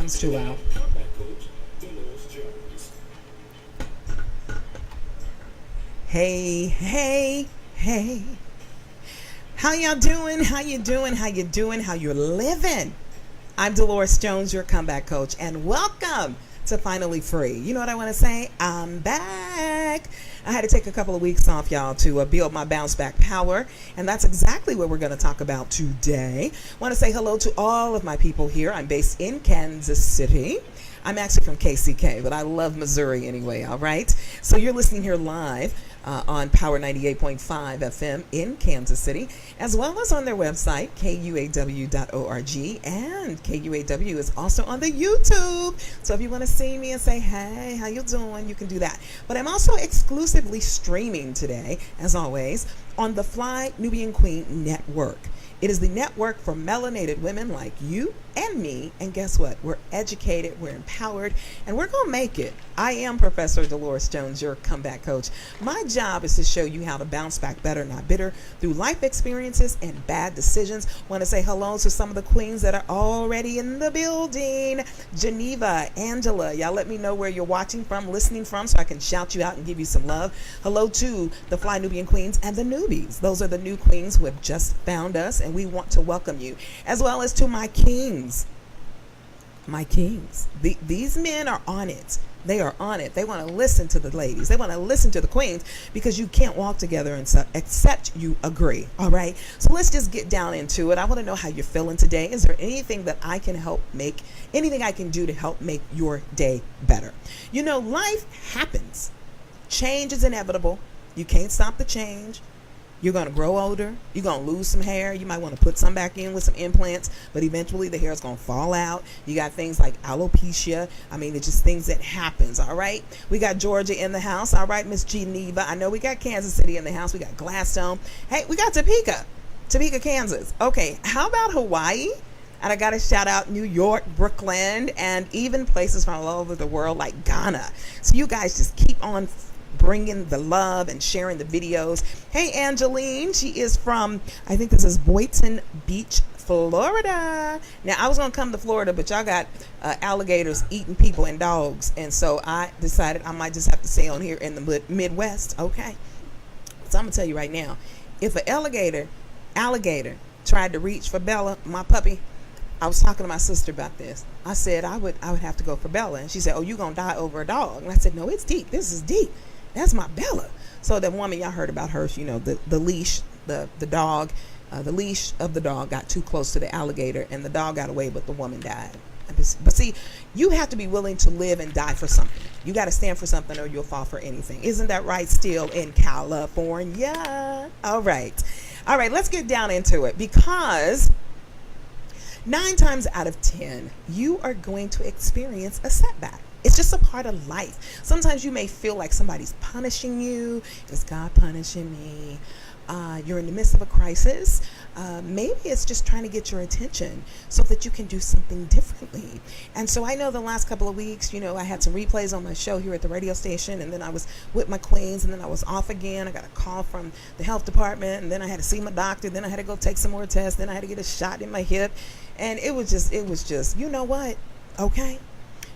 comes to our hey, hey, hey. How y'all doing? How you doing? How you doing? How you living? I'm Delores Jones, your comeback coach, and welcome to Finally Free. You know what I want to say? I'm back. I had to take a couple of weeks off, y'all, to build my bounce back power, and that's exactly what we're going to talk about today. I want to say hello to all of my people here. I'm based in Kansas City. I'm actually from KCK, but I love Missouri anyway, all right? So you're listening here live on Power 98.5 FM in Kansas City, as well as on their website, KUAW.org, and KUAW is also on the YouTube. So if you want to see me and say, hey, how you doing, you can do that. But I'm also exclusively streaming today, as always, on the Fly Nubian Queen Network. It is the network for melanated women like you and me. And guess what? We're educated, we're empowered, and we're going to make it. I am Professor Delores Jones, your comeback coach. My job is to show you how to bounce back better, not bitter, through life experiences and bad decisions. Want to say hello to some of the queens that are already in the building. Geneva, Angela, y'all let me know where you're watching from, listening from, so I can shout you out and give you some love. Hello to the Fly Nubian Queens and the newbies. Those are the new queens who have just found us, and we want to welcome you, as well as to my kings. My kings. These men are on it. They are on it. They want to listen to the ladies. They want to listen to the queens, because you can't walk together and except you agree. All right. So let's just get down into it. I want to know how you're feeling today. Is there anything that I can anything I can do to help make your day better? You know, life happens. Change is inevitable. You can't stop the change. You're going to grow older. You're going to lose some hair. You might want to put some back in with some implants, but eventually the hair is going to fall out. You got things like alopecia. I mean, it's just things that happens, all right? We got Georgia in the house. All right, Miss Geneva. I know we got Kansas City in the house. We got Gladstone. Hey, we got Topeka, Kansas. Okay, how about Hawaii? And I got to shout out New York, Brooklyn, and even places from all over the world like Ghana. So you guys just keep on bringing the love and sharing the videos. Hey, Angeline, she is from, I think this is Boynton Beach, Florida. Now, I was going to come to Florida, but y'all got alligators eating people and dogs. And so I decided I might just have to stay on here in the Midwest. Okay. So I'm going to tell you right now, if an alligator tried to reach for Bella, my puppy, I was talking to my sister about this. I said I would have to go for Bella. And she said, oh, you going to die over a dog? And I said, no, it's deep. This is deep. That's my Bella. So the woman, y'all heard about her, you know, the leash, the dog, the leash of the dog got too close to the alligator, and the dog got away, but the woman died. But see, you have to be willing to live and die for something. You got to stand for something, or you'll fall for anything. Isn't that right? Still in California. All right, let's get down into it, because 9 times out of 10, you are going to experience a setback. It's just a part of life. Sometimes you may feel like somebody's punishing you. Is God punishing me? You're in the midst of a crisis. Maybe it's just trying to get your attention so that you can do something differently. And so I know the last couple of weeks, you know, I had some replays on my show here at the radio station, and then I was with my queens, and then I was off again. I got a call from the health department, and then I had to see my doctor. Then I had to go take some more tests. Then I had to get a shot in my hip. And it was just, you know what? Okay.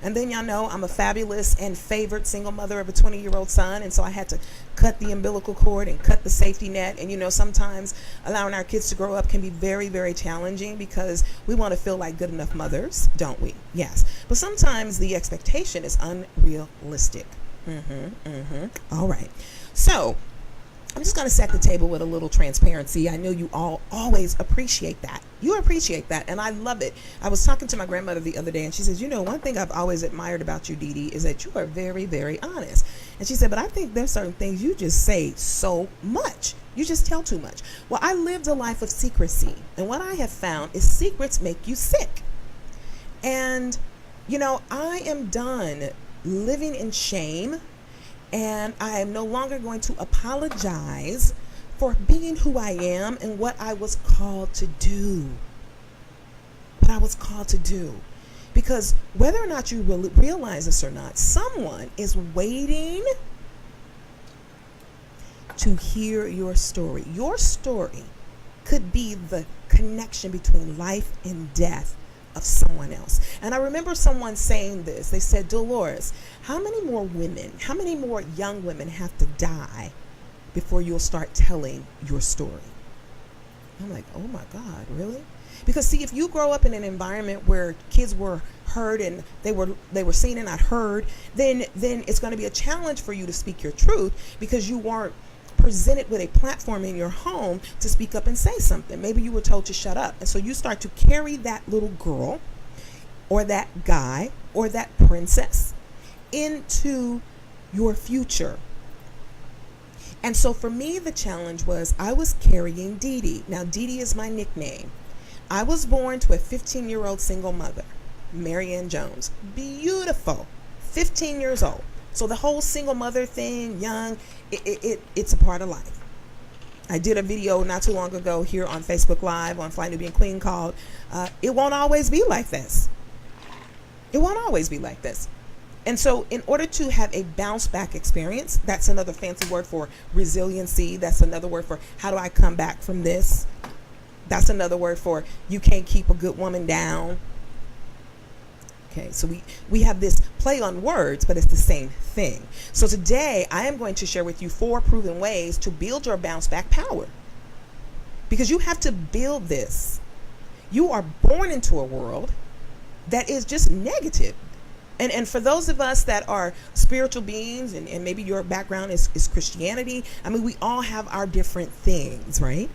And then y'all know I'm a fabulous and favored single mother of a 20-year-old son. And so I had to cut the umbilical cord and cut the safety net. And, you know, sometimes allowing our kids to grow up can be very, very challenging, because we want to feel like good enough mothers, don't we? Yes. But sometimes the expectation is unrealistic. All right. So I'm just going to set the table with a little transparency. I know you all always appreciate that. You appreciate that, and I love it. I was talking to my grandmother the other day, and she says, you know, one thing I've always admired about you, Dee Dee, is that you are very, very honest. And she said, but I think there's certain things you just say so much. You just tell too much. Well, I lived a life of secrecy, and what I have found is secrets make you sick. And, you know, I am done living in shame, and I am no longer going to apologize for being who I am and what I was called to do. What I was called to do. Because whether or not you realize this or not, someone is waiting to hear your story. Your story could be the connection between life and death of someone else. And I remember someone saying this. They said, Dolores, how many more young women have to die before you'll start telling your story? I'm like, oh my God, really? Because see, if you grow up in an environment where kids were heard and they were seen and not heard, then it's going to be a challenge for you to speak your truth because you weren't presented with a platform in your home to speak up and say something. Maybe you were told to shut up. And so you start to carry that little girl or that guy or that princess into your future. And so for me, the challenge was I was carrying Dee Dee. Now, Dee Dee is my nickname. I was born to a 15-year-old single mother, Marianne Jones. Beautiful. 15 years old. So the whole single mother thing, young, it's a part of life. I did a video not too long ago here on Facebook Live on Fly Nubian Queen called, It Won't Always Be Like This. It won't always be like this. And so in order to have a bounce back experience, that's another fancy word for resiliency. That's another word for how do I come back from this? That's another word for you can't keep a good woman down. Okay, so we have this play on words, but it's the same thing. So today I am going to share with you 4 proven ways to build your bounce back power. Because you have to build this. You are born into a world that is just negative. And for those of us that are spiritual beings and maybe your background is Christianity, I mean, we all have our different things, right?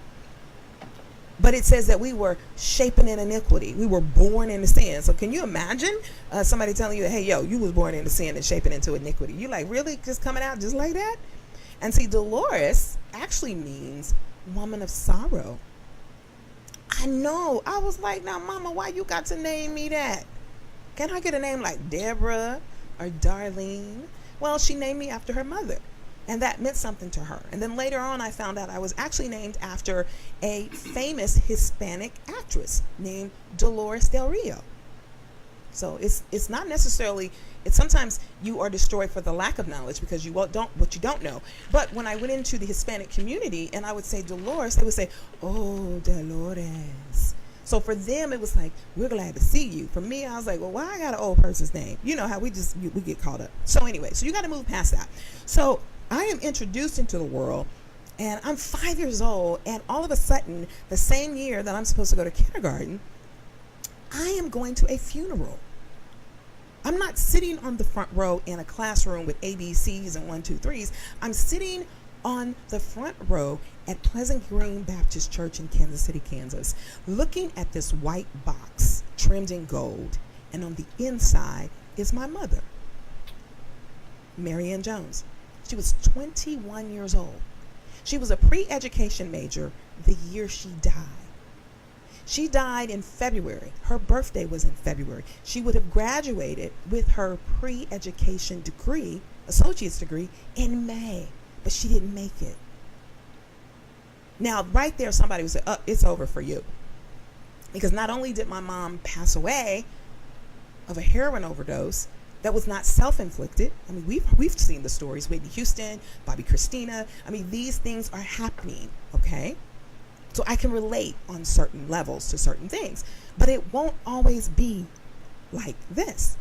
But it says that we were shapen in iniquity. We were born into sin. So can you imagine somebody telling you, hey, yo, you was born into sin and shapen into iniquity? You like, really? Just coming out just like that? And see, Dolores actually means woman of sorrow. I know. I was like, now, Mama, why you got to name me that? Can I get a name like Deborah or Darlene? Well, she named me after her mother. And that meant something to her. And then later on, I found out I was actually named after a famous Hispanic actress named Dolores Del Rio. So it's not necessarily, it's sometimes you are destroyed for the lack of knowledge because you don't know. But when I went into the Hispanic community and I would say Dolores, they would say, oh, Dolores. So for them, it was like, we're glad to see you. For me, I was like, well, why I got an old person's name? You know how we get caught up. So anyway, so you got to move past that. So I am introduced into the world and I'm 5 years old, and all of a sudden, the same year that I'm supposed to go to kindergarten, I am going to a funeral. I'm not sitting on the front row in a classroom with ABCs and 1, 2, 3s. I'm sitting on the front row at Pleasant Green Baptist Church in Kansas City, Kansas, looking at this white box trimmed in gold, and on the inside is my mother, Marianne Jones. She was 21 years old. She was a pre-education major the year she died. She died in February. Her birthday was in February. She would have graduated with her pre-education degree, associate's degree, in May, but she didn't make it. Now, right there, somebody would say, oh, it's over for you. Because not only did my mom pass away of a heroin overdose, that was not self-inflicted. I mean, we've seen the stories, Whitney Houston, Bobby Christina. I mean, these things are happening, okay? So I can relate on certain levels to certain things, but it won't always be like this.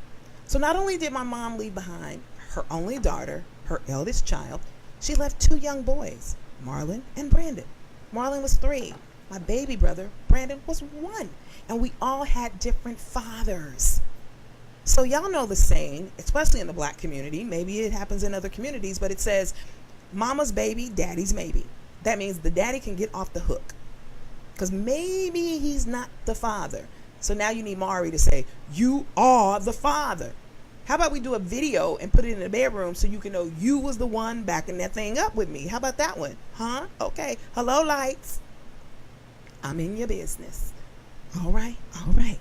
So not only did my mom leave behind her only daughter, her eldest child, she left 2 young boys, Marlon and Brandon. Marlon was 3. My baby brother, Brandon, was 1. And we all had different fathers. So y'all know the saying, especially in the black community, maybe it happens in other communities, but it says, mama's baby, daddy's maybe. That means the daddy can get off the hook because maybe he's not the father. So now you need Mari to say, you are the father. How about we do a video and put it in the bedroom so you can know you was the one backing that thing up with me? How about that one? Huh? Okay. Hello, lights. I'm in your business. All right. All right.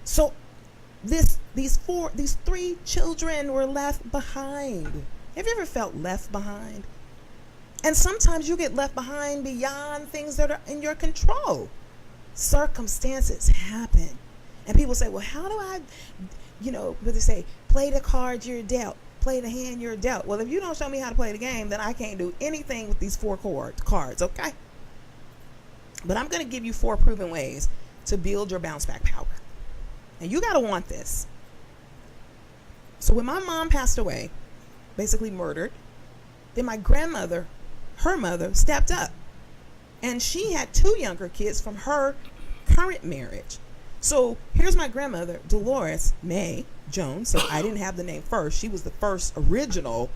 So these 3 children were left behind. Have you ever felt left behind? And sometimes you get left behind beyond things that are in your control. Circumstances happen. And people say, well, how do I, what they say, play the card you're dealt, play the hand you're dealt. Well, if you don't show me how to play the game, then I can't do anything with these 4 cards, okay? But I'm going to give you 4 proven ways to build your bounce back power. And you got to want this. So when my mom passed away, basically murdered, then my grandmother, her mother, stepped up. And she had 2 younger kids from her current marriage. So here's my grandmother, Delores May Jones. So I didn't have the name first. She was the first original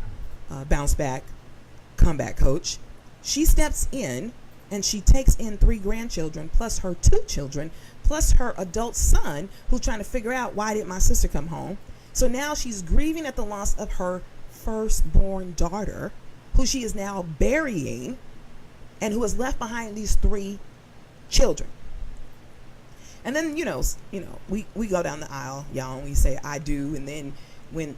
bounce back, comeback coach. She steps in and she takes in 3 grandchildren plus her 2 children plus her adult son, who's trying to figure out, why did my sister come home? So now she's grieving at the loss of her firstborn daughter, who she is now burying, and who has left behind these 3 children. And then, we go down the aisle, y'all, and we say, I do. And then when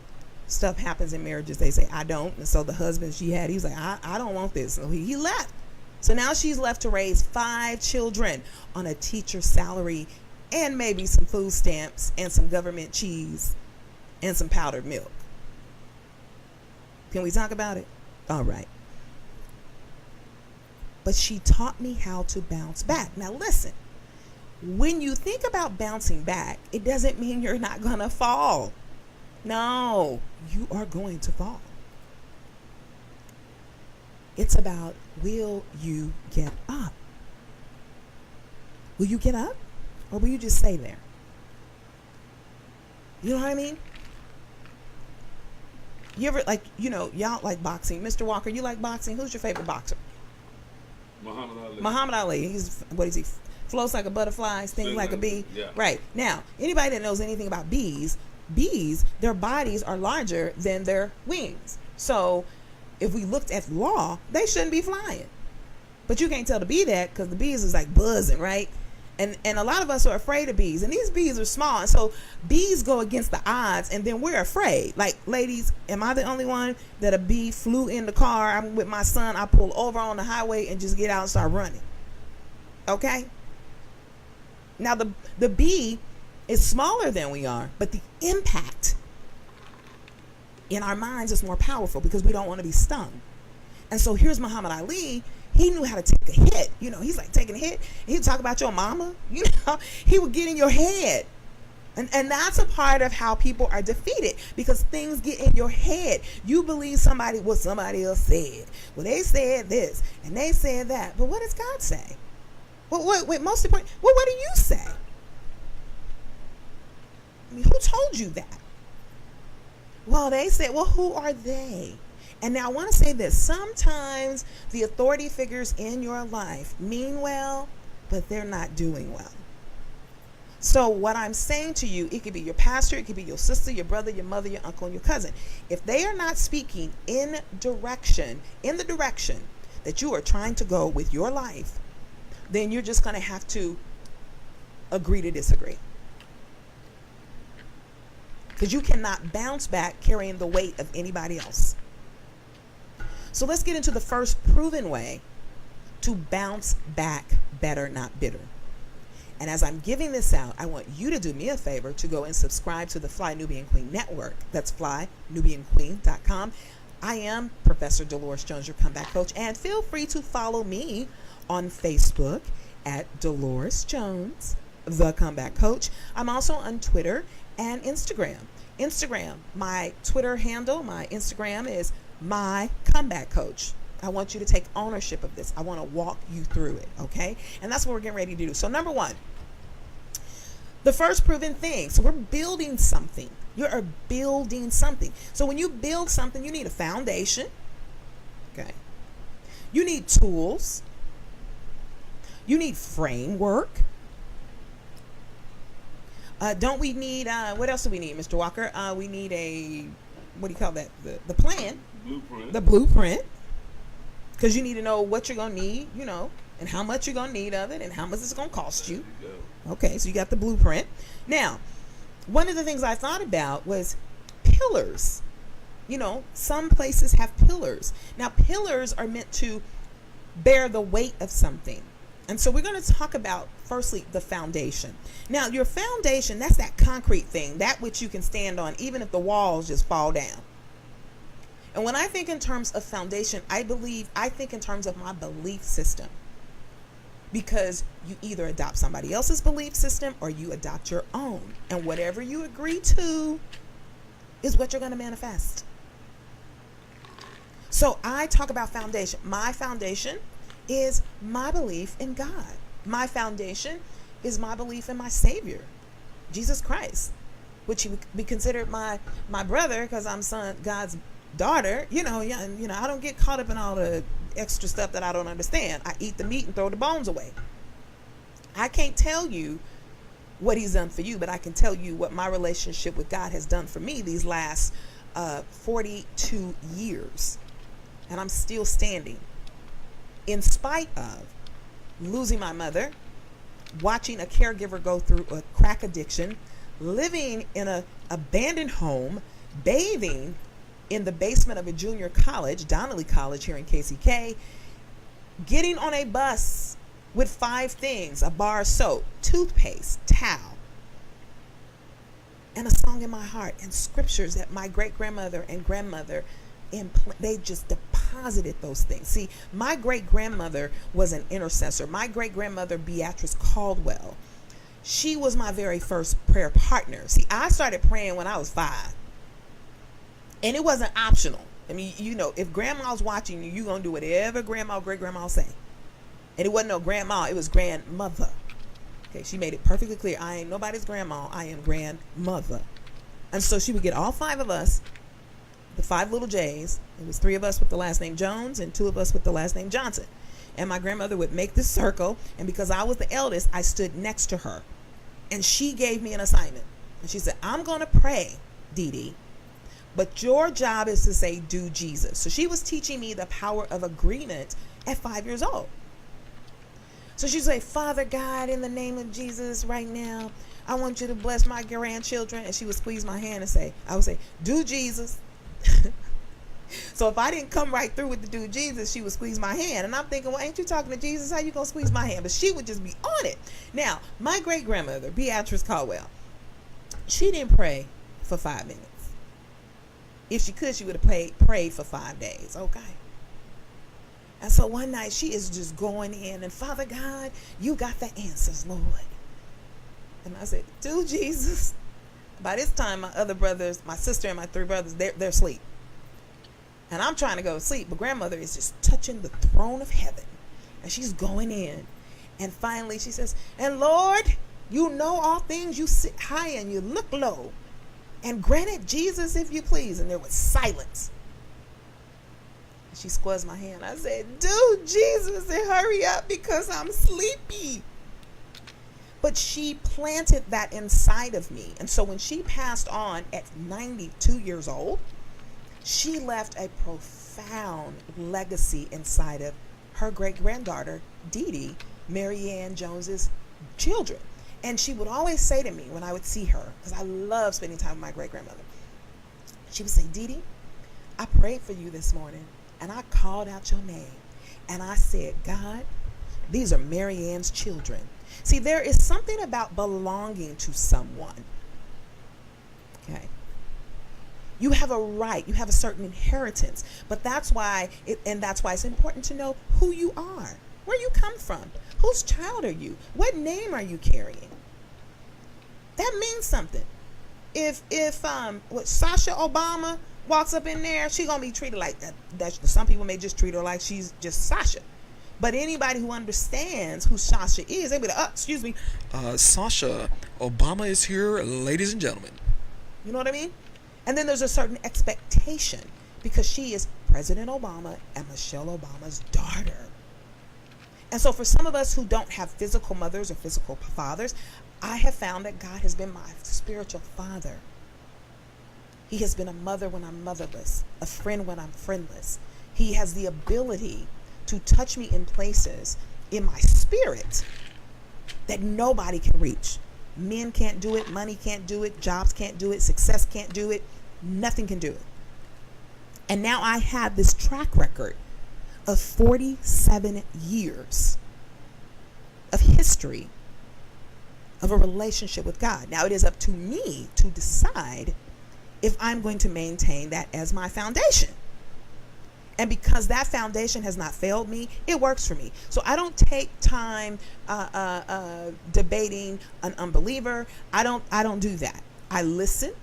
stuff happens in marriages, they say, I don't. And so the husband she had, he's like, I don't want this. So he left. So now she's left to raise 5 children on a teacher's salary and maybe some food stamps and some government cheese and some powdered milk. Can we talk about it? All right. But she taught me how to bounce back. Now listen, when you think about bouncing back, it doesn't mean you're not going to fall. No, you are going to fall. It's about, will you get up? Will you get up? Or will you just stay there? You know what I mean? You ever, y'all like boxing. Mr. Walker, you like boxing? Who's your favorite boxer? Muhammad Ali. Muhammad Ali. What is he? Floats like a butterfly, stings like a bee. Yeah. Right. Now, anybody that knows anything about bees, their bodies are larger than their wings. So if we looked at law, they shouldn't be flying. But you can't tell the bee that, because the bees is like buzzing, right? And a lot of us are afraid of bees, and these bees are small, and so bees go against the odds, and then we're afraid. Like, ladies, am I the only one that a bee flew in the car? I'm with my son, I pull over on the highway and just get out and start running. Okay? Now the bee is smaller than we are, but the impact in our minds is more powerful because we don't want to be stung. And so here's Muhammad Ali. He knew how to take a hit. He's like taking a hit. And he'd talk about your mama. He would get in your head. And that's a part of how people are defeated, because things get in your head. You believe what somebody else said. Well, they said this and they said that. But what does God say? Well, most important, what do you say? I mean, who told you that? Well, they said, well, who are they? And now I want to say this. Sometimes the authority figures in your life mean well, but they're not doing well. So what I'm saying to you, it could be your pastor, it could be your sister, your brother, your mother, your uncle, and your cousin. If they are not speaking in the direction that you are trying to go with your life, then you're just going to have to agree to disagree. Because you cannot bounce back carrying the weight of anybody else. So let's get into the first proven way to bounce back better, not bitter. And as I'm giving this out, I want you to do me a favor to go and subscribe to the Fly Nubian Queen Network. That's flynubianqueen.com. I am Professor Delores Jones, your comeback coach. And feel free to follow me on Facebook at Delores Jones, the comeback coach. I'm also on Twitter and Instagram. My Twitter handle, my Instagram is my comeback coach. I want you to take ownership of this. I want to walk you through it, okay? And that's what we're getting ready to do. So number 1, the first proven thing. So we're building something. You're building something. So when you build something, you need a foundation, okay? You need tools. You need framework. Don't we need, what else do we need, Mr. Walker? We need what do you call that? The plan. Blueprint. The blueprint. Because you need to know what you're going to need, and how much you're going to need of it, and how much it's going to cost you. Okay, so you got the blueprint. Now, one of the things I thought about was pillars. Some places have pillars. Now, pillars are meant to bear the weight of something. And so we're going to talk about, firstly, the foundation. Now, your foundation, that's that concrete thing, that which you can stand on, even if the walls just fall down. And when I think in terms of foundation, I think in terms of my belief system. because you either adopt somebody else's belief system or you adopt your own. And whatever you agree to is what you're going to manifest. So I talk about foundation. My foundation is my belief in God. My foundation is my belief in my Savior, Jesus Christ, which he would be considered my brother because I'm God's daughter. I don't get caught up in all the extra stuff that I don't understand. I eat the meat and throw the bones away. I can't tell you what he's done for you, but I can tell you what my relationship with God has done for me these last 42 years. And I'm still standing in spite of losing my mother, watching a caregiver go through a crack addiction, living in an abandoned home, bathing in the basement of a junior college, Donnelly College here in KCK, getting on a bus with 5 things: a bar of soap, toothpaste, towel, and a song in my heart, and scriptures that my great-grandmother and grandmother, they just deposited those things. See, my great-grandmother was an intercessor. My great-grandmother, Beatrice Caldwell, she was my very first prayer partner. See, I started praying when I was 5. And it wasn't optional. I mean, if grandma's watching you, you're going to do whatever grandma or great-grandma say. And it wasn't no grandma, it was grandmother. Okay, she made it perfectly clear. I ain't nobody's grandma, I am grandmother. And so she would get all 5 of us, the 5 little J's. It was 3 of us with the last name Jones and 2 of us with the last name Johnson. And my grandmother would make this circle, and because I was the eldest, I stood next to her. And she gave me an assignment. And she said, I'm going to pray, Dee Dee, but your job is to say, do Jesus. So she was teaching me the power of agreement at 5 years old. So she'd say, Father God, in the name of Jesus right now, I want you to bless my grandchildren. And she would squeeze my hand and I would say, do Jesus. So if I didn't come right through with the do Jesus, she would squeeze my hand. And I'm thinking, well, ain't you talking to Jesus? How you going to squeeze my hand? But she would just be on it. Now, my great-grandmother, Beatrice Caldwell, she didn't pray for 5 minutes. If she could, she would have prayed for 5 days. Okay. And so one night she is just going in, and Father God, you got the answers, Lord. And I said, do Jesus. By this time, my other brothers, my sister and my 3 brothers, they're asleep. And I'm trying to go to sleep, but grandmother is just touching the throne of heaven. And she's going in. And finally she says, and Lord, you know all things. You sit high and you look low. And grant it, Jesus, if you please. And there was silence. And she squeezed my hand. I said, do Jesus and hurry up because I'm sleepy. But she planted that inside of me. And so when she passed on at 92 years old, she left a profound legacy inside of her great-granddaughter, Dee Dee, Mary Ann Jones's children. And she would always say to me when I would see her, because I love spending time with my great-grandmother, she would say, Dee Dee, I prayed for you this morning, and I called out your name. And I said, God, these are Mary Ann's children. See, there is something about belonging to someone. Okay. You have a right, you have a certain inheritance, but that's why it's important to know who you are, where you come from, whose child are you, what name are you carrying. That means something. If Sasha Obama walks up in there, she's gonna be treated like that. Some people may just treat her like she's just Sasha, but anybody who understands who Sasha is, they be like, excuse me, Sasha Obama is here, ladies and gentlemen. You know what I mean? And then there's a certain expectation because she is President Obama and Michelle Obama's daughter. And so for some of us who don't have physical mothers or physical fathers, I have found that God has been my spiritual father. He has been a mother when I'm motherless, a friend when I'm friendless. He has the ability to touch me in places in my spirit that nobody can reach. Men can't do it, money can't do it, jobs can't do it, success can't do it, nothing can do it. And now I have this track record of 47 years of history of a relationship with God. Now it is up to me to decide if I'm going to maintain that as my foundation. And because that foundation has not failed me, it works for me. So I don't take time debating an unbeliever. I don't do that. I listen,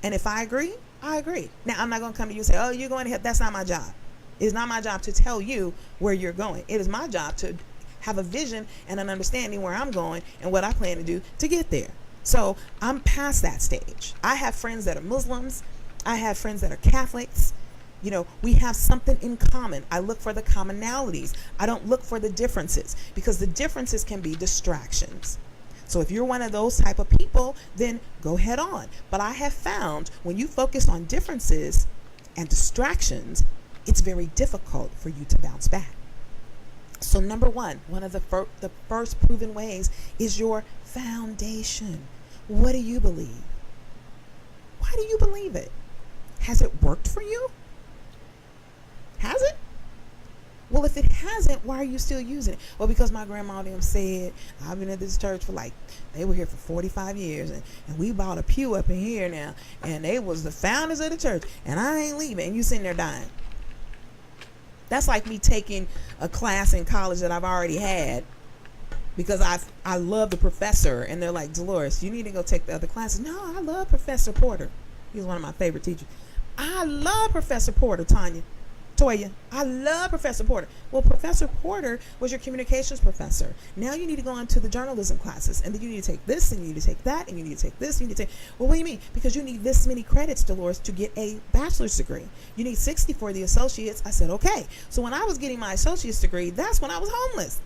and if I agree, I agree. Now I'm not going to come to you and say, "Oh, you're going to hell." That's not my job. It's not my job to tell you where you're going. It is my job to have a vision and an understanding where I'm going and what I plan to do to get there. So I'm past that stage. I have friends that are Muslims. I have friends that are Catholics. We have something in common. I look for the commonalities. I don't look for the differences, because the differences can be distractions. So if you're one of those type of people, then go head on. But I have found when you focus on differences and distractions, it's very difficult for you to bounce back. So number one of the first proven ways is your foundation. What do you believe? Why do you believe it? Has it worked for you? Has it? Well, if it hasn't, why are you still using it? Well, because my grandma and them said, I've been at this church for they were here for 45 years, and we bought a pew up in here now, and they was the founders of the church, and I ain't leaving, and you sitting there dying. That's like me taking a class in college that I've already had because I love the professor, and they're like, Dolores, you need to go take the other classes. No, I love Professor Porter. He's one of my favorite teachers. I love Professor Porter, Toya. I love Professor Porter. Well, Professor Porter was your communications professor. Now you need to go into the journalism classes, and then you need to take this, and you need to take that, and you need to take this, and you need to take... Well, what do you mean? Because you need this many credits, Dolores, to get a bachelor's degree. You need 60 for the associates. I said, okay. So when I was getting my associate's degree, that's when I was homeless.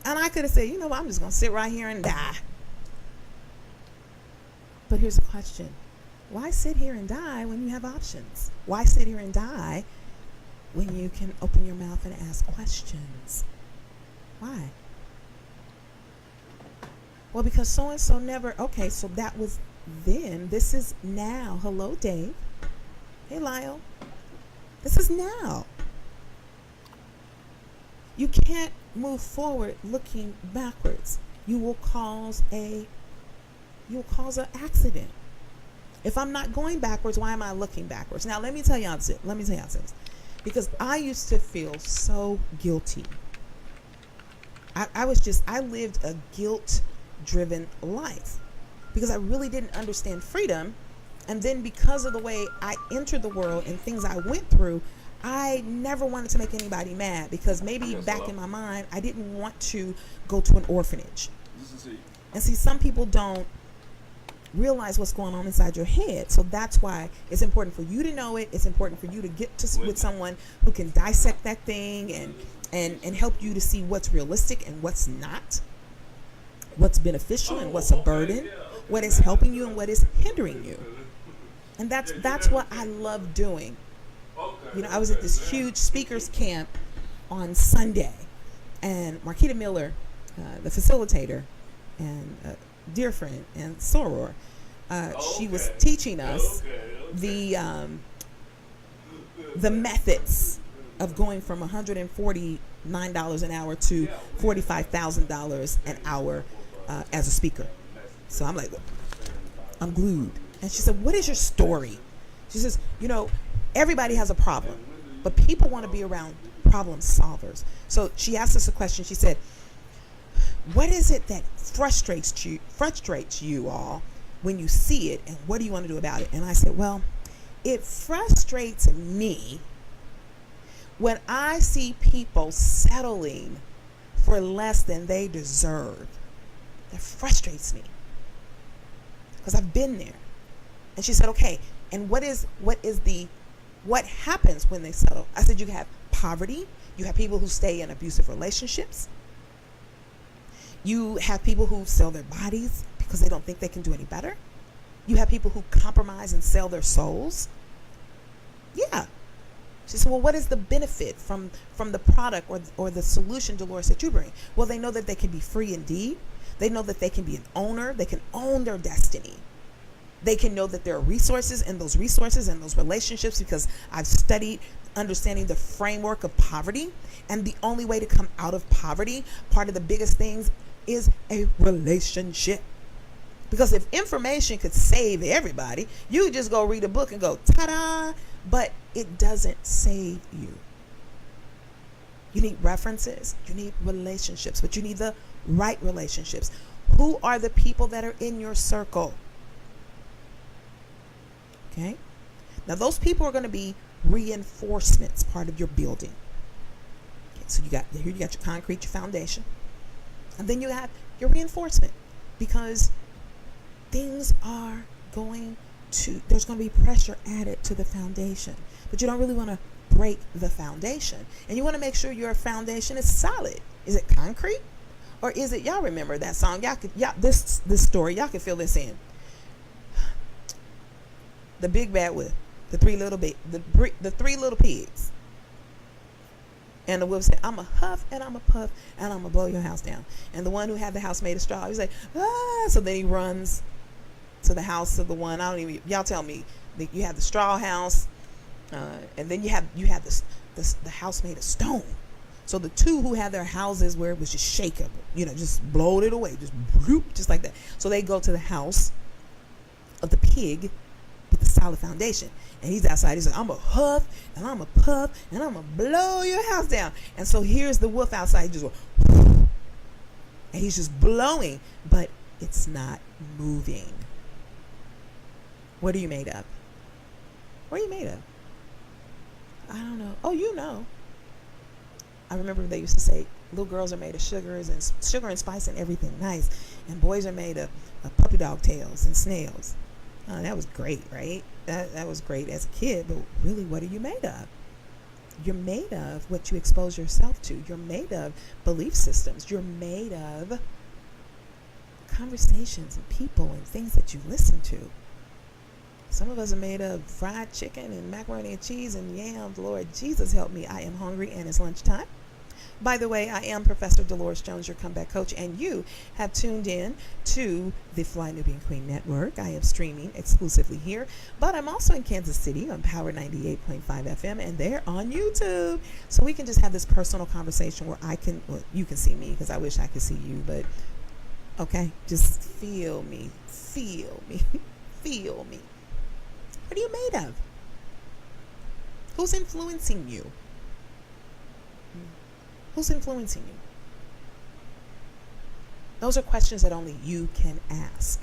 And I could have said, I'm just going to sit right here and die. But here's the question. Why sit here and die when you have options? Why sit here and die when you can open your mouth and ask questions? Why? Well, because so-and-so never... Okay, so that was then. This is now. Hello, Dave. Hey, Lyle. This is now. You can't move forward looking backwards. You will cause an accident. If I'm not going backwards, why am I looking backwards? Now, let me tell y'all this. Because I used to feel so guilty. I lived a guilt-driven life because I really didn't understand freedom. And then because of the way I entered the world and things I went through, I never wanted to make anybody mad because maybe back in my mind, I didn't want to go to an orphanage. And see, some people don't realize what's going on inside your head. So that's why it's important for you to know it. It's important for you to get with someone who can dissect that thing and help you to see what's realistic and what's not, what's beneficial and what's a burden, what is helping you and what is hindering you. And that's what I love doing. I was at this huge speakers camp on Sunday, and Marquita Miller, the facilitator, and dear friend and soror, she was teaching us the methods of going from $149 an hour to $45,000 an hour as a speaker. So I'm like, I'm glued. And she said, what is your story? She says, everybody has a problem, but people want to be around problem solvers. So she asked us a question. She said, what is it that frustrates you all when you see it, and what do you want to do about it? And I said, well, it frustrates me when I see people settling for less than they deserve. That frustrates me because I've been there. And she said, okay, and what happens when they settle? I said, you have poverty. You have people who stay in abusive relationships. You have people who sell their bodies because they don't think they can do any better. You have people who compromise and sell their souls. Yeah. She said, well, what is the benefit from the product or the solution, Dolores, that you bring? Well, they know that they can be free indeed. They know that they can be an owner. They can own their destiny. They can know that there are resources and those relationships, because I've studied understanding the framework of poverty. And the only way to come out of poverty, part of the biggest things, is a relationship. Because if information could save everybody, you could just go read a book and go, ta-da! But it doesn't save you. You need references. You need relationships. But you need the right relationships. Who are the people that are in your circle? Okay? Now, those people are going to be reinforcements, part of your building. Okay, so you got your concrete, your foundation. And then you have your reinforcement. Because things are there's going to be pressure added to the foundation. But you don't really want to break the foundation. And you want to make sure your foundation is solid. Is it concrete? Or is it, y'all remember that song? This story, y'all can fill this in. The Big Bad Wolf, the three little pigs. And the wolf said, I'm a huff and I'm a puff and I'm a blow your house down. And the one who had the house made of straw, he's like, ah. So then he runs to the house of the one, y'all tell me, you have the straw house, and then you have the house made of stone. So the two who had their houses where it was just shakeable, just blowed it away, just like that. So they go to the house of the pig with the solid foundation. And he's outside. He's like, I'm a huff and I'm a puff and I'm going to blow your house down. And so here's the wolf outside. He just goes, and he's just blowing, but it's not moving. What are you made of? What are you made of? I don't know. Oh, you know. I remember they used to say little girls are made of sugar and spice and everything nice. And boys are made of puppy dog tails and snails. Oh, that was great, right? That was great as a kid, but really, what are you made of? You're made of what you expose yourself to. You're made of belief systems. You're made of conversations and people and things that you listen to. Some of us are made of fried chicken and macaroni and cheese and yams. Lord Jesus, help me. I am hungry and it's lunchtime. By the way, I am Professor Delores Jones, your comeback coach, and you have tuned in to the Fly Nubian Queen Network. I am streaming exclusively here, but I'm also in Kansas City on Power 98.5 FM, and they're on YouTube. So we can just have this personal conversation where you can see me, because I wish I could see you, but okay, just feel me, feel me, feel me. What are you made of? Who's influencing you? Who's influencing you? Those are questions that only you can ask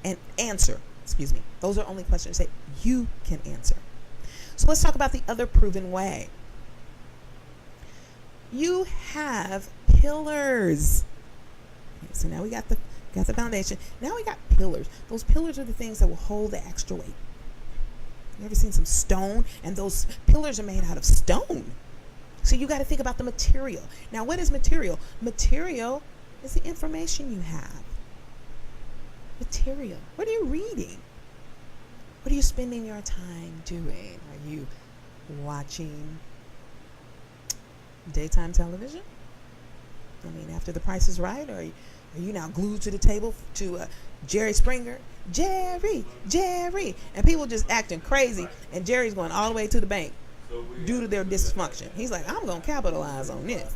and answer. Excuse me. Those are only questions that you can answer. So let's talk about the other proven way. You have pillars. Okay, so now we got the foundation. Now we got pillars. Those pillars are the things that will hold the extra weight. You ever seen some stone? And those pillars are made out of stone. So you got to think about the material. Now, what is material? Material is the information you have. Material. What are you reading? What are you spending your time doing? Are you watching daytime television? I mean, after The Price is Right? Or are you now glued to the table to Jerry Springer? Jerry. And people just acting crazy. And Jerry's going all the way to the bank due to their dysfunction. He's like, I'm going to capitalize on this.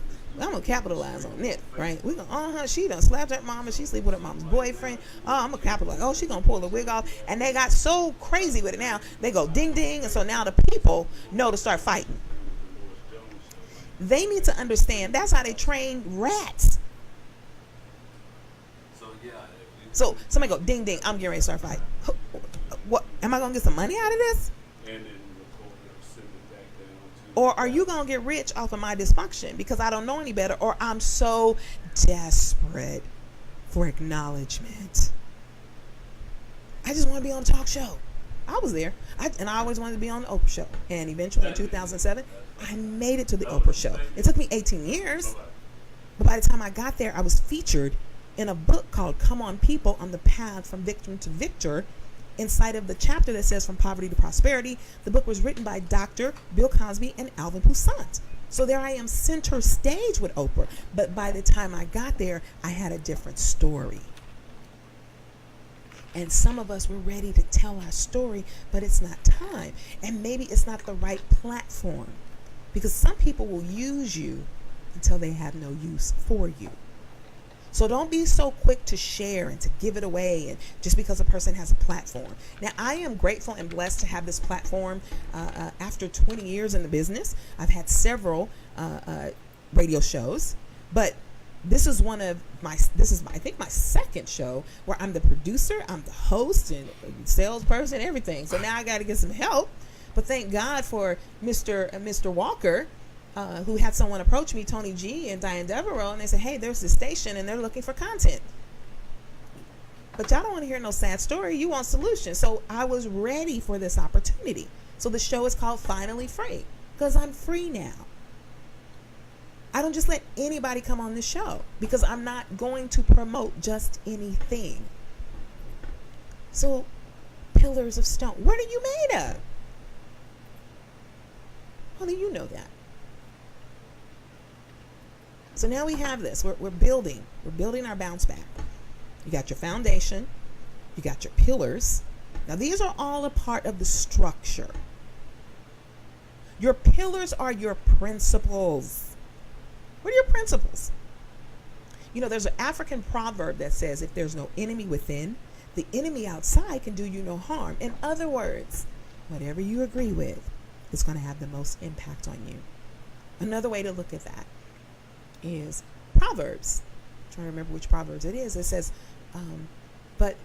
Right? We going, she done slapped her mama. She sleep with her mama's boyfriend. Oh, I'm going to capitalize. Oh, she going to pull the wig off. And they got so crazy with it now. They go ding, ding. And so now the people know to start fighting. They need to understand that's how they train rats. So somebody go ding, ding. I'm getting ready to start fighting. What? Am I going to get some money out of this? Or are you going to get rich off of my dysfunction because I don't know any better, or I'm so desperate for acknowledgement? I just want to be on a talk show. I was there. And I always wanted to be on the Oprah show. And eventually in 2007, I made it to the Oprah show. It took me 18 years. But by the time I got there, I was featured in a book called Come On People on the Path from Victim to Victor. Inside of the chapter that says From Poverty to Prosperity, the book was written by Dr. Bill Cosby and Alvin Poussant. So there I am, center stage with Oprah. But by the time I got there, I had a different story. And some of us were ready to tell our story, but it's not time. And maybe it's not the right platform. Because some people will use you until they have no use for you. So don't be so quick to share and to give it away, and just because a person has a platform. Now, I am grateful and blessed to have this platform. After 20 years in the business, I've had several radio shows, but this is I think my second show where I'm the producer, I'm the host, and salesperson, everything. So now I got to get some help. But thank God for Mr. Walker, who had someone approach me, Tony G and Diane Devereaux, and they said, hey, there's this station and they're looking for content. But y'all don't want to hear no sad story. You want solutions. So I was ready for this opportunity. So the show is called Finally Free, because I'm free now. I don't just let anybody come on this show, because I'm not going to promote just anything. So, pillars of stone. What are you made of? Only you know that. So now we have this. We're building. We're building our bounce back. You got your foundation. You got your pillars. Now these are all a part of the structure. Your pillars are your principles. What are your principles? You know, there's an African proverb that says, if there's no enemy within, the enemy outside can do you no harm. In other words, whatever you agree with is going to have the most impact on you. Another way to look at that is Proverbs. I'm trying to remember which Proverbs it is. It says, but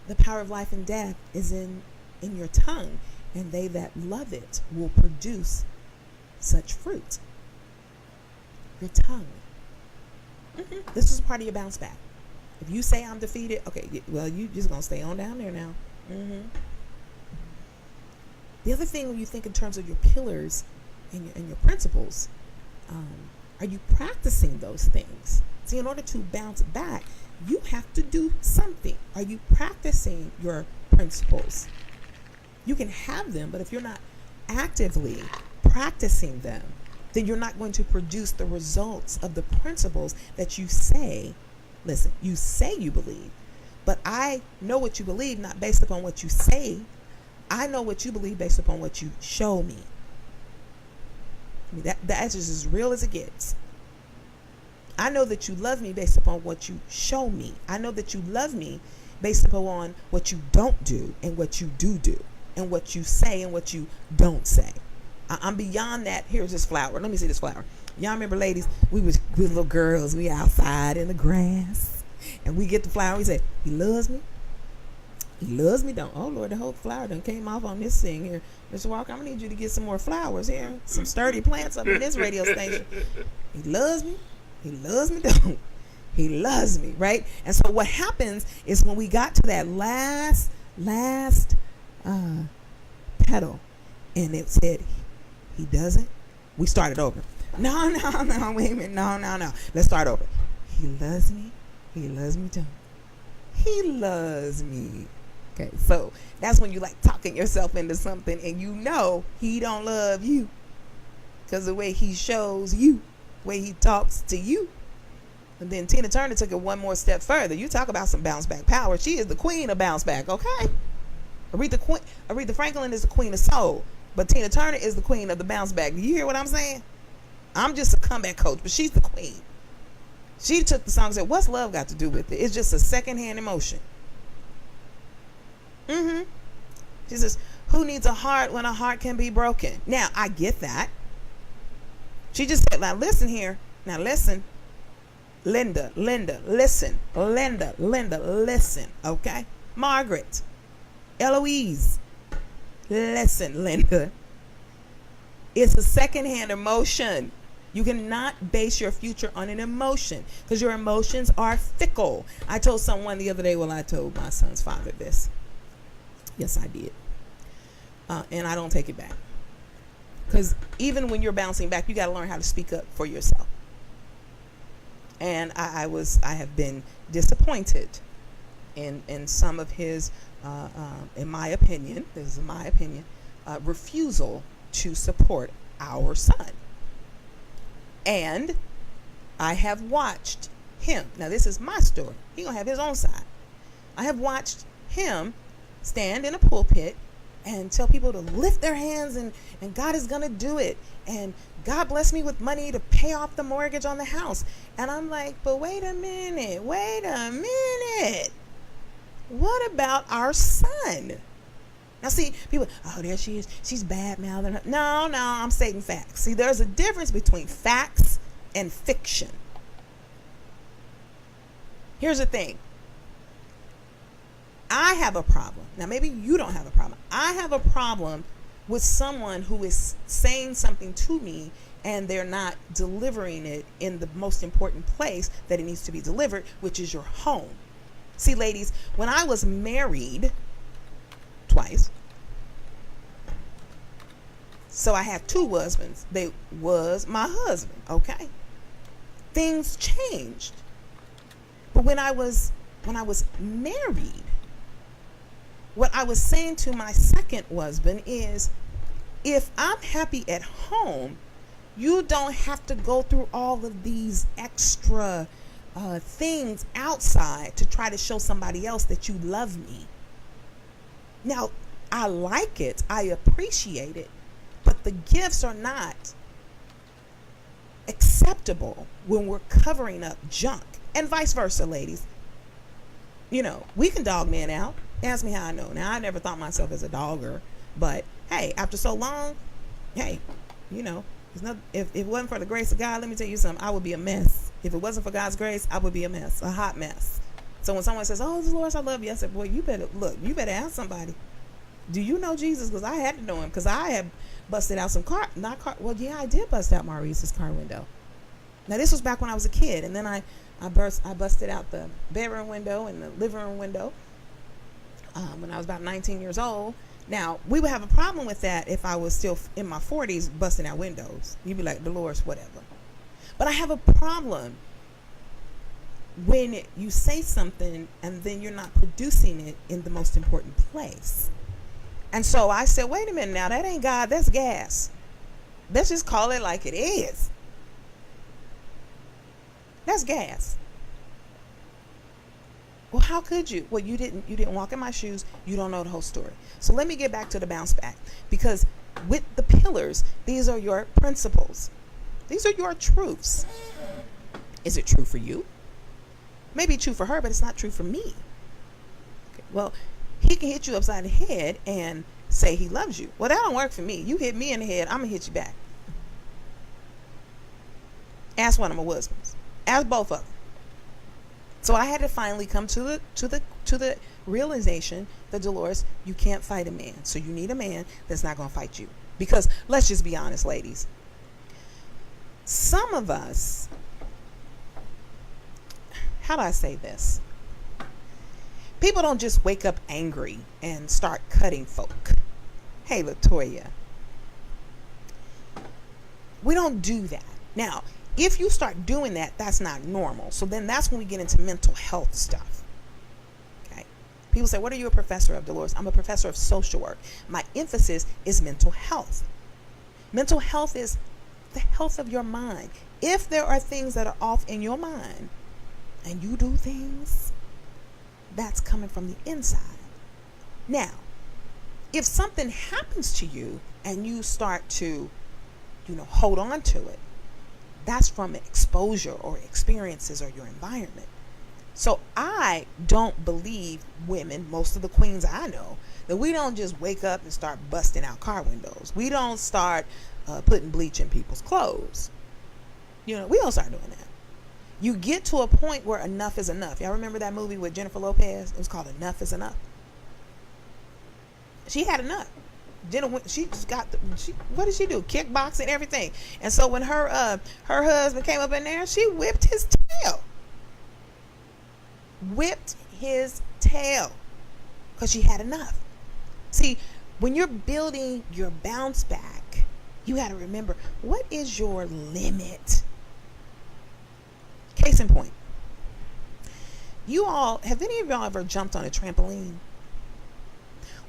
the power of life and death is in your tongue, and they that love it will produce such fruit. Your tongue. This is part of your bounce back. If you say I'm defeated, okay, well, you just going to stay on down there now. The other thing, when you think in terms of your pillars and your principles, are you practicing those things? See, in order to bounce back, you have to do something. Are you practicing your principles? You can have them, but if you're not actively practicing them, then you're not going to produce the results of the principles that you say. Listen, you say you believe, but I know what you believe not based upon what you say. I know what you believe based upon what you show me. I mean, that's just as real as it gets. I know that you love me based upon what you show me. I know that you love me based upon what you don't do and what you do, and what you say and what you don't say. I'm beyond that. Here's this flower. Let me see this flower. Y'all remember, ladies, we was good little girls. We outside in the grass, and we get the flower. We say, he loves me. He loves me, don't. Oh, Lord, the whole flower done came off on this thing here. Mr. Walker, I'm going to need you to get some more flowers here. Some sturdy plants up in this radio station. He loves me. He loves me, don't. He loves me, right? And so what happens is when we got to that last petal, and it said, he doesn't, we started over. No, wait a minute. No. Let's start over. He loves me. He loves me too. He loves me. Okay, so that's when you like talking yourself into something, and you know he don't love you because the way he shows you, the way he talks to you. And then Tina Turner took it one more step further. You talk about some bounce back power. She is the queen of bounce back, okay? Aretha Franklin is the queen of soul, but Tina Turner is the queen of the bounce back. Do you hear what I'm saying? I'm just a comeback coach, but she's the queen. She took the song and said, what's love got to do with it? It's just a secondhand emotion. She says, who needs a heart when a heart can be broken? Now, I get that. She just said, now listen here. Now listen. Linda, listen. Linda, listen. Okay? Margaret, Eloise, listen, Linda. It's a secondhand emotion. You cannot base your future on an emotion, because your emotions are fickle. I told someone the other day, I told my son's father this. Yes, I did. And I don't take it back. Because even when you're bouncing back, you got to learn how to speak up for yourself. And I have been disappointed in some of his, in my opinion, this is my opinion, refusal to support our son. And I have watched him. Now, this is my story. He's going to have his own side. I have watched him stand in a pulpit and tell people to lift their hands and God is going to do it. And God bless me with money to pay off the mortgage on the house. And I'm like, but wait a minute. What about our son? Now see, people, oh, there she is. She's bad mouthing her. No, I'm stating facts. See, there's a difference between facts and fiction. Here's the thing. I have a problem. Now, maybe you don't have a problem. I have a problem with someone who is saying something to me and they're not delivering it in the most important place that it needs to be delivered, which is your home. See, ladies, when I was married twice, so I have two husbands. They was my husband, okay? Things changed. But when I was married, what I was saying to my second husband is, if I'm happy at home, you don't have to go through all of these extra things outside to try to show somebody else that you love me. Now, I like it. I appreciate it. But the gifts are not acceptable when we're covering up junk. And vice versa, ladies. You know, we can dog men out. Ask me how I know. Now, I never thought myself as a dogger. But, hey, after so long, hey, you know, if it wasn't for the grace of God, let me tell you something, I would be a mess. If it wasn't for God's grace, I would be a mess, a hot mess. So when someone says, oh, Delores, I love you, I said, boy, you better ask somebody. Do you know Jesus? Because I had to know him, because I had busted out I did bust out Maurice's car window. Now, this was back when I was a kid, and then I busted out the bedroom window and the living room window when I was about 19 years old. Now, we would have a problem with that if I was still in my 40s busting out windows. You'd be like, Delores, whatever. But I have a problem when you say something and then you're not producing it in the most important place. And so I said, wait a minute now, that ain't God, that's gas. Let's just call it like it is. That's gas. Well, how could you? Well, you didn't walk in my shoes. You don't know the whole story. So let me get back to the bounce back, because with the pillars, these are your principles. These are your truths. Is it true for you? Maybe true for her, but it's not true for me. Okay, well, he can hit you upside the head and say he loves you. Well, that don't work for me. You hit me in the head, I'm gonna hit you back. Ask one of my husbands. Ask both of them. So I had to finally come to the realization that, Delores, you can't fight a man. So you need a man that's not going to fight you. Because let's just be honest, ladies. Some of us, how do I say this? People don't just wake up angry and start cutting folk. Hey, Latoya. We don't do that. Now, if you start doing that, that's not normal. So then that's when we get into mental health stuff. Okay. People say, what are you a professor of, Delores? I'm a professor of social work. My emphasis is mental health. Mental health is the health of your mind. If there are things that are off in your mind and you do things, that's coming from the inside. Now, if something happens to you and you start to, hold on to it, that's from exposure or experiences or your environment. So I don't believe women, most of the queens I know, that we don't just wake up and start busting out car windows. We don't start putting bleach in people's clothes. We don't start doing that. You get to a point where enough is enough. Y'all remember that movie with Jennifer Lopez? It was called Enough is Enough. She had enough. She just got what did she do? Kickbox and everything. And so when her husband came up in there, she whipped his tail. Whipped his tail. Because she had enough. See, when you're building your bounce back, you got to remember, what is your limit? Case in point. Have any of y'all ever jumped on a trampoline?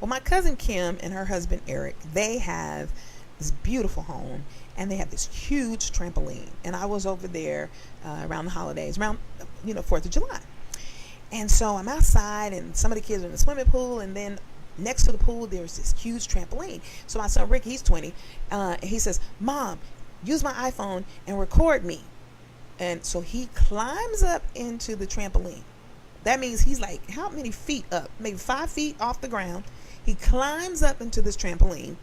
Well, my cousin Kim and her husband Eric, they have this beautiful home and they have this huge trampoline. And I was over there around the holidays, around 4th of July. And so I'm outside and some of the kids are in the swimming pool, and then next to the pool, there's this huge trampoline. So my son Ricky, he's 20, he says, Mom, use my iPhone and record me. And so he climbs up into the trampoline. That means he's like, how many feet up? Maybe 5 feet off the ground. He climbs up into this trampoline,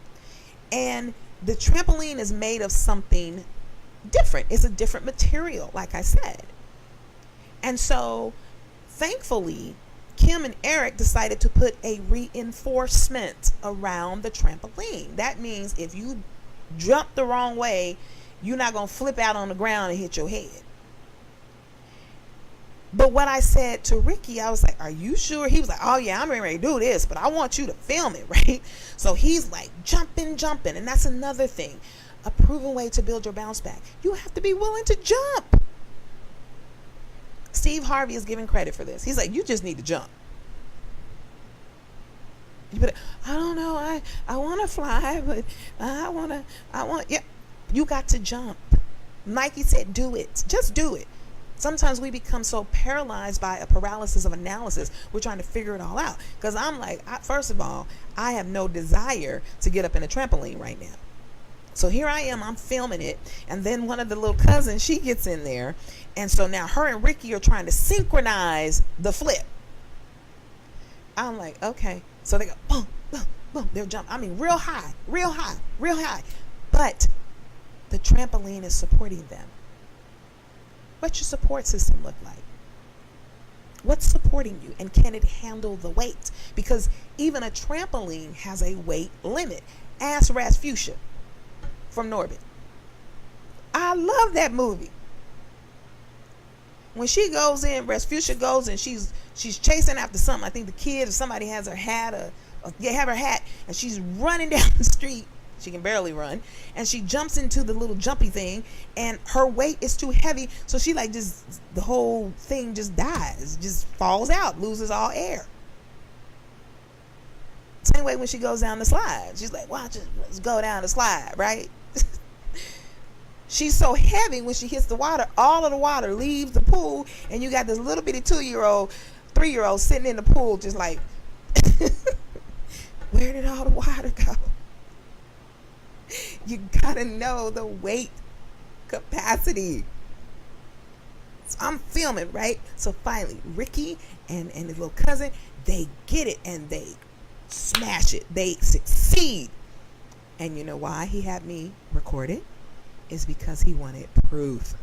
and the trampoline is made of something different. It's a different material, like I said. And so thankfully, Kim and Eric decided to put a reinforcement around the trampoline. That means if you jump the wrong way, you're not going to flip out on the ground and hit your head. But what I said to Ricky, I was like, are you sure? He was like, oh yeah, I'm ready to do this, but I want you to film it, right? So he's like jumping. And that's another thing. A proven way to build your bounce back. You have to be willing to jump. Steve Harvey is giving credit for this. He's like, you just need to jump. But I don't know. I want to fly, but yeah. You got to jump. Nike said, do it. Just do it. Sometimes we become so paralyzed by a paralysis of analysis. We're trying to figure it all out. Because I'm like, first of all, I have no desire to get up in a trampoline right now. So here I am, I'm filming it. And then one of the little cousins, she gets in there. And so now her and Ricky are trying to synchronize the flip. I'm like, okay. So they go, boom, boom, boom. They're jumping. I mean, real high. But the trampoline is supporting them. What's your support system look like? What's supporting you? And can it handle the weight? Because even a trampoline has a weight limit. Ask Rasputia from Norbit. I love that movie. When she goes in, Rasputia goes and she's chasing after something. I think the kid or somebody has her hat, they have her hat, and she's running down the street. She can barely run, and she jumps into the little jumpy thing, and her weight is too heavy, so she like just, the whole thing just dies, just falls out, loses all air. Same way when she goes down the slide. She's like, watch it, let's go down the slide, right? She's so heavy, when she hits the water, all of the water leaves the pool, and you got this little bitty 2-year-old, 3-year-old sitting in the pool just like, where did all the water go? You gotta know the weight capacity. So I'm filming, right? So finally, Ricky and his little cousin, they get it and they smash it. They succeed. And you know why he had me record it? Is because he wanted proof.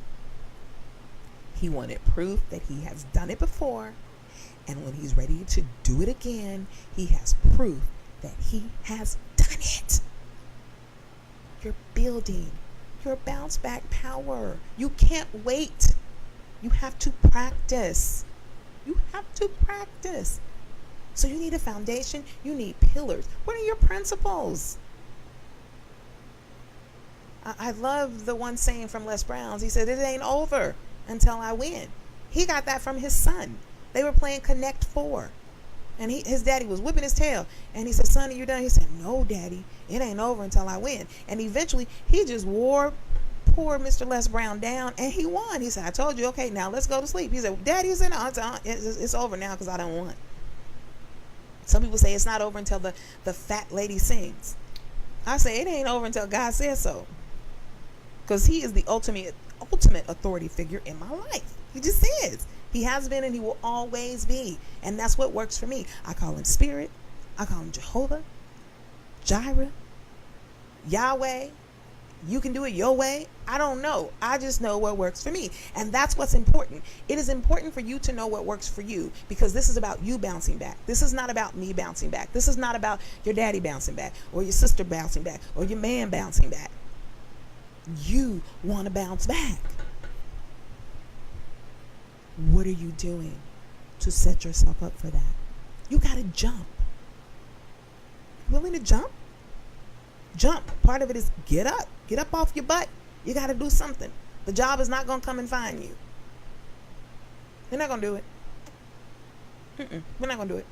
He wanted proof that he has done it before. And when he's ready to do it again, he has proof that he has done it. You're building your bounce back power. You can't wait. You have to practice. You have to practice. So you need a foundation. You need pillars. What are your principles? I love the one saying from Les Brown's. He said, it ain't over until I win. He got that from his son. They were playing Connect 4. And his daddy was whipping his tail. And he said, son, are you done? He said, no, daddy, it ain't over until I win. And eventually, he just wore poor Mr. Les Brown down, and he won. He said, I told you, okay, now let's go to sleep. He said, daddy, he said, no, it's over now because I don't want. Some people say it's not over until the fat lady sings. I say it ain't over until God says so. Because he is the ultimate authority figure in my life. He just is. He has been and he will always be. And that's what works for me. I call him Spirit. I call him Jehovah, Jireh, Yahweh. You can do it your way. I don't know. I just know what works for me. And that's what's important. It is important for you to know what works for you, because this is about you bouncing back. This is not about me bouncing back. This is not about your daddy bouncing back or your sister bouncing back or your man bouncing back. You want to bounce back. What are you doing to set yourself up for that? You got to jump. Willing to jump? Jump. Part of it is get up. Get up off your butt. You got to do something. The job is not going to come and find you. They're not going to do it. We're not going to do it.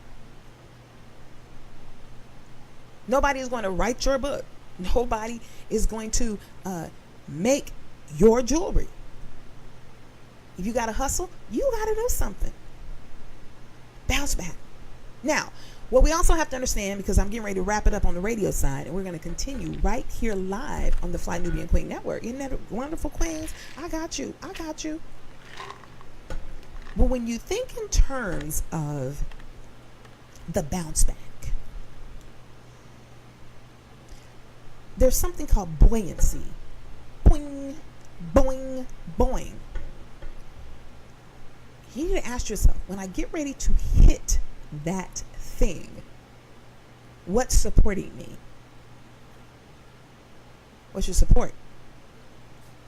Nobody is going to write your book. Nobody is going to make your jewelry. If you got to hustle, you got to do something. Bounce back. Now, What we also have to understand, because I'm getting ready to wrap it up on the radio side, and we're going to continue right here live on the Fly Nubian Queen Network. Isn't that wonderful, Queens? I got you. I got you. But when you think in terms of the bounce back, there's something called buoyancy. Boing, boing, boing. You need to ask yourself, when I get ready to hit that thing, what's supporting me? What's your support?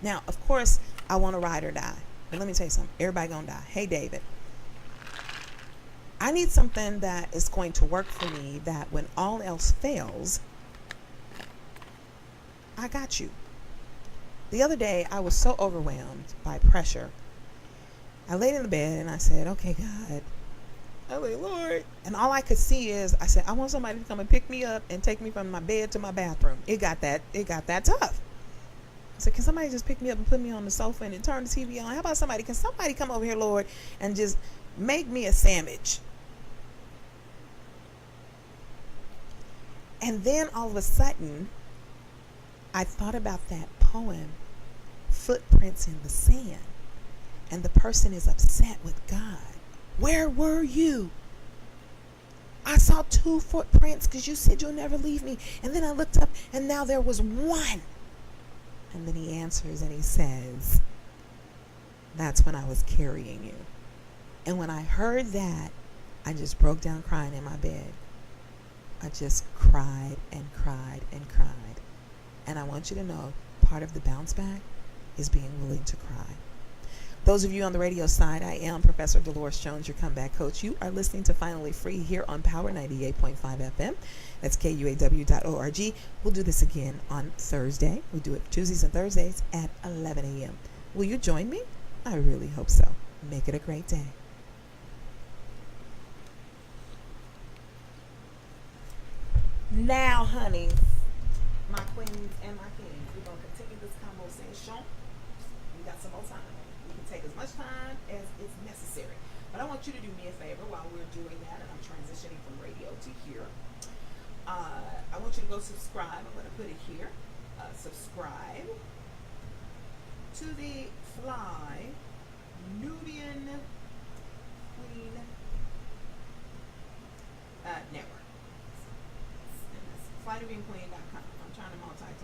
Now, of course, I want to ride or die. But let me tell you something. Everybody gonna die. Hey, David. I need something that is going to work for me, that when all else fails, I got you. The other day, I was so overwhelmed by pressure. I laid in the bed and I said, okay, God. I was like, Lord. And all I could see is, I said, I want somebody to come and pick me up and take me from my bed to my bathroom. It got that tough. I said, can somebody just pick me up and put me on the sofa and turn the TV on? How about can somebody come over here, Lord, and just make me a sandwich? And then all of a sudden, I thought about that poem, Footprints in the Sand. And the person is upset with God. Where were you? I saw 2 footprints because you said you'll never leave me. And then I looked up and now there was 1. And then he answers and he says, that's when I was carrying you. And when I heard that, I just broke down crying in my bed. I just cried and cried and cried. And I want you to know, part of the bounce back is being willing to cry. Those of you on the radio side, I am Professor Delores Jones, your comeback coach. You are listening to Finally Free here on Power 98.5 FM. That's KUAW.org. We'll do this again on Thursday. We do it Tuesdays and Thursdays at 11 a.m. Will you join me? I really hope so. Make it a great day. Now, honey, my queens and my kings, we're going to continue this conversation. We got some more time. We can take as much time as is necessary. But I want you to do me a favor while we're doing that, and I'm transitioning from radio to here. I want you to go subscribe. I'm going to put it here. Subscribe to the Fly Nubian Queen Network. FlyNubianQueen.com. I'm trying to multitask.